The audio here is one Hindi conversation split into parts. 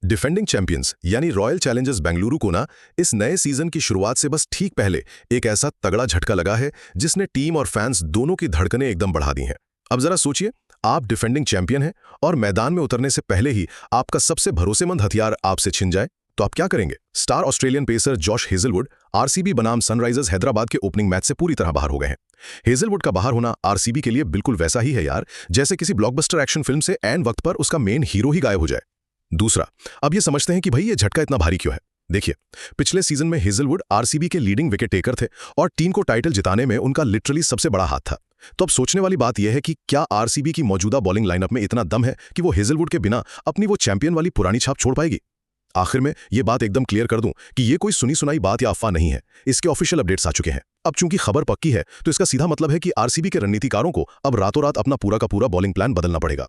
डिफेंडिंग चैंपियंस यानी रॉयल चैलेंजर्स बेंगलुरु को ना इस नए सीजन की शुरुआत से बस ठीक पहले एक ऐसा तगड़ा झटका लगा है जिसने टीम और फैंस दोनों की धड़कनें एकदम बढ़ा दी हैं। अब जरा सोचिए, आप डिफेंडिंग चैंपियन हैं और मैदान में उतरने से पहले ही आपका सबसे भरोसेमंद हथियार आपसे छिन जाए तो आप क्या करेंगे? Star Australian pacer Josh Hazlewood RCB बनाम सनराइजर्स हैदराबाद के ओपनिंग मैच से पूरी तरह बाहर हो गए हैं। हेजलवुड का बाहर होना आरसीबी के लिए बिल्कुल वैसा ही है यार, जैसे किसी ब्लॉकबस्टर एक्शन फिल्म से ऐन वक्त पर उसका मेन हीरो ही गायब हो जाए। दूसरा, अब ये समझते हैं कि भाई ये झटका इतना भारी क्यों है। देखिए, पिछले सीजन में हेजलवुड आरसीबी के लीडिंग विकेट टेकर थे और टीम को टाइटल जिताने में उनका लिटरली सबसे बड़ा हाथ था। तो अब सोचने वाली बात यह है कि क्या आरसीबी की मौजूदा बॉलिंग लाइनअप में इतना दम है कि वो हेजलवुड के बिना अपनी वो चैंपियन वाली पुरानी छाप छोड़ पाएगी? आखिर में ये बात एकदम क्लियर कर दूं कि ये कोई सुनी सुनाई बात या अफवाह नहीं है। इसके ऑफिशियल अपडेट्स आ चुके हैं। अब चूंकि खबर पक्की है तो इसका सीधा मतलब है कि आरसीबी के रणनीतिकारों को अब रातों रात अपना पूरा का पूरा बॉलिंग प्लान बदलना पड़ेगा।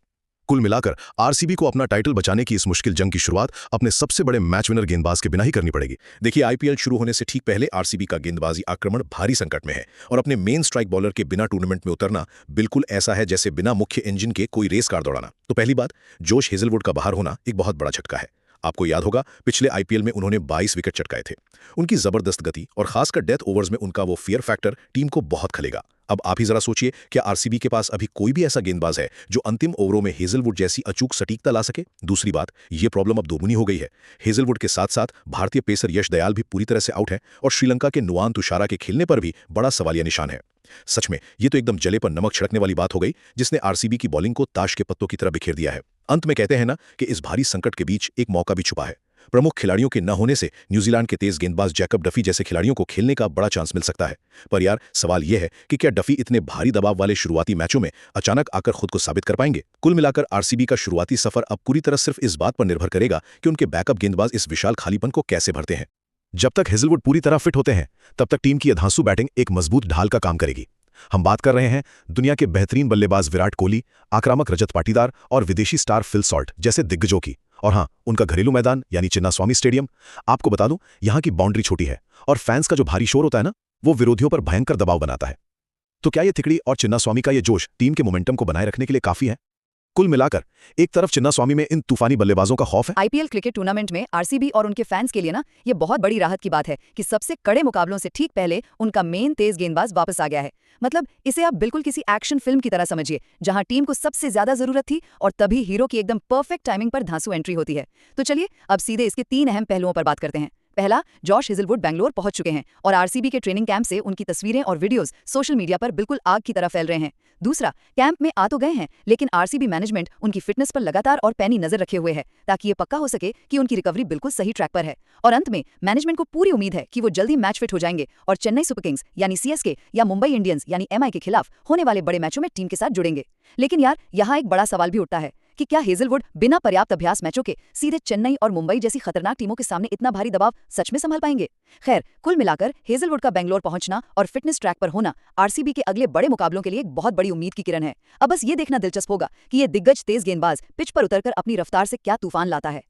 कुल मिलाकर आरसीबी को अपना टाइटल बचाने की इस मुश्किल जंग की शुरुआत अपने सबसे बड़े मैच विनर गेंदबाज के बिना ही करनी पड़ेगी। देखिए, आईपीएल शुरू होने से ठीक पहले आरसीबी का गेंदबाजी आक्रमण भारी संकट में है और अपने मेन स्ट्राइक बॉलर के बिना टूर्नामेंट में उतरना बिल्कुल ऐसा है जैसे बिना मुख्य इंजन के कोई रेस कार दौड़ाना। तो पहली बात, जोश हेजलवुड का बाहर होना एक बहुत बड़ा झटका है। आपको याद होगा, पिछले आईपीएल में उन्होंने 22 विकेट चटकाए थे। उनकी जबरदस्त गति और खासकर डेथ ओवर्स में उनका वो फियर फैक्टर टीम को बहुत खलेगा। अब आप ही जरा सोचिए, क्या आरसीबी के पास अभी कोई भी ऐसा गेंदबाज है जो अंतिम ओवरों में हेजलवुड जैसी अचूक सटीकता ला सके? दूसरी बात, ये प्रॉब्लम अब दोगुनी हो गई है। हेजलवुड के साथ साथ भारतीय पेसर यश दयाल भी पूरी तरह से आउट है और श्रीलंका के नुआन तुषारा के खेलने पर भी बड़ा सवालिया निशान है। सच में ये तो एकदम जले पर नमक छिड़कने वाली बात हो गई, जिसने आरसीबी की बॉलिंग को ताश के पत्तों की तरह बिखेर दिया है। अंत में कहते हैं ना कि इस भारी संकट के बीच एक मौका भी छुपा है। प्रमुख खिलाड़ियों के न होने से न्यूजीलैंड के तेज गेंदबाज जैकब डफी जैसे खिलाड़ियों को खेलने का बड़ा चांस मिल सकता है। पर यार, सवाल यह है कि क्या डफी इतने भारी दबाव वाले शुरुआती मैचों में अचानक आकर खुद को साबित कर पाएंगे? कुल मिलाकर आरसीबी का शुरुआती सफर अब पूरी तरह सिर्फ इस बात पर निर्भर करेगा कि उनके बैकअप गेंदबाज इस विशाल खालीपन को कैसे भरते हैं। जब तक हेजलवुड पूरी तरह फिट होते हैं तब तक टीम की अधांसू बैटिंग एक मजबूत ढाल का काम करेगी। हम बात कर रहे हैं दुनिया के बेहतरीन बल्लेबाज विराट कोहली, आक्रामक रजत पाटीदार और विदेशी स्टार फिल सॉल्ट जैसे दिग्गजों की। और हाँ, उनका घरेलू मैदान यानी चिन्नास्वामी स्टेडियम, आपको बता दूं, यहाँ की बाउंड्री छोटी है और फैंस का जो भारी शोर होता है ना, वो विरोधियों पर भयंकर दबाव बनाता है। तो क्या ये तिकड़ी और चिन्नास्वामी का ये जोश टीम के मोमेंटम को बनाए रखने के लिए काफी है? कुल मिलाकर एक तरफ चिन्नास्वामी में इन तूफानी बल्लेबाजों का खौफ है। आईपीएल क्रिकेट टूर्नामेंट में आरसीबी और उनके फैंस के लिए ना ये बहुत बड़ी राहत की बात है कि सबसे कड़े मुकाबलों से ठीक पहले उनका मेन तेज गेंदबाज वापस आ गया है। मतलब इसे आप बिल्कुल किसी एक्शन फिल्म की तरह समझिए, जहां टीम को सबसे ज्यादा जरूरत थी और तभी हीरो की एकदम परफेक्ट टाइमिंग पर धांसू एंट्री होती है। तो चलिए अब सीधे इसके 3 अहम पहलुओं पर बात करते हैं। पहला, जॉश हेजलवुड बेंगलोर पहुंच चुके हैं और आरसीबी के ट्रेनिंग कैंप से उनकी तस्वीरें और वीडियोस सोशल मीडिया पर बिल्कुल आग की तरह फैल रहे हैं। दूसरा, कैंप में आ तो गए हैं लेकिन आरसीबी मैनेजमेंट उनकी फिटनेस पर लगातार और पैनी नजर रखे हुए है ताकि ये पक्का हो सके कि उनकी रिकवरी बिल्कुल सही ट्रैक पर है। और अंत में मैनेजमेंट को पूरी उम्मीद है कि वो जल्दी मैच फिट हो जाएंगे और चेन्नई सुपर किंग्स यानी सीएसके या मुंबई इंडियंस यानी एमआई के खिलाफ होने वाले बड़े मैचों में टीम के साथ जुड़ेंगे। लेकिन यार, यहाँ एक बड़ा सवाल भी उठता है कि क्या हेजलवुड बिना पर्याप्त अभ्यास मैचों के सीधे चेन्नई और मुंबई जैसी खतरनाक टीमों के सामने इतना भारी दबाव सच में संभाल पाएंगे? खैर, कुल मिलाकर हेजलवुड का बेंगलोर पहुंचना और फिटनेस ट्रैक पर होना आरसीबी के अगले बड़े मुकाबलों के लिए एक बहुत बड़ी उम्मीद की किरण है। अब बस ये देखना दिलचस्प होगा कि ये दिग्गज तेज गेंदबाज पिच पर उतरकर अपनी रफ्तार से क्या तूफान लाता है।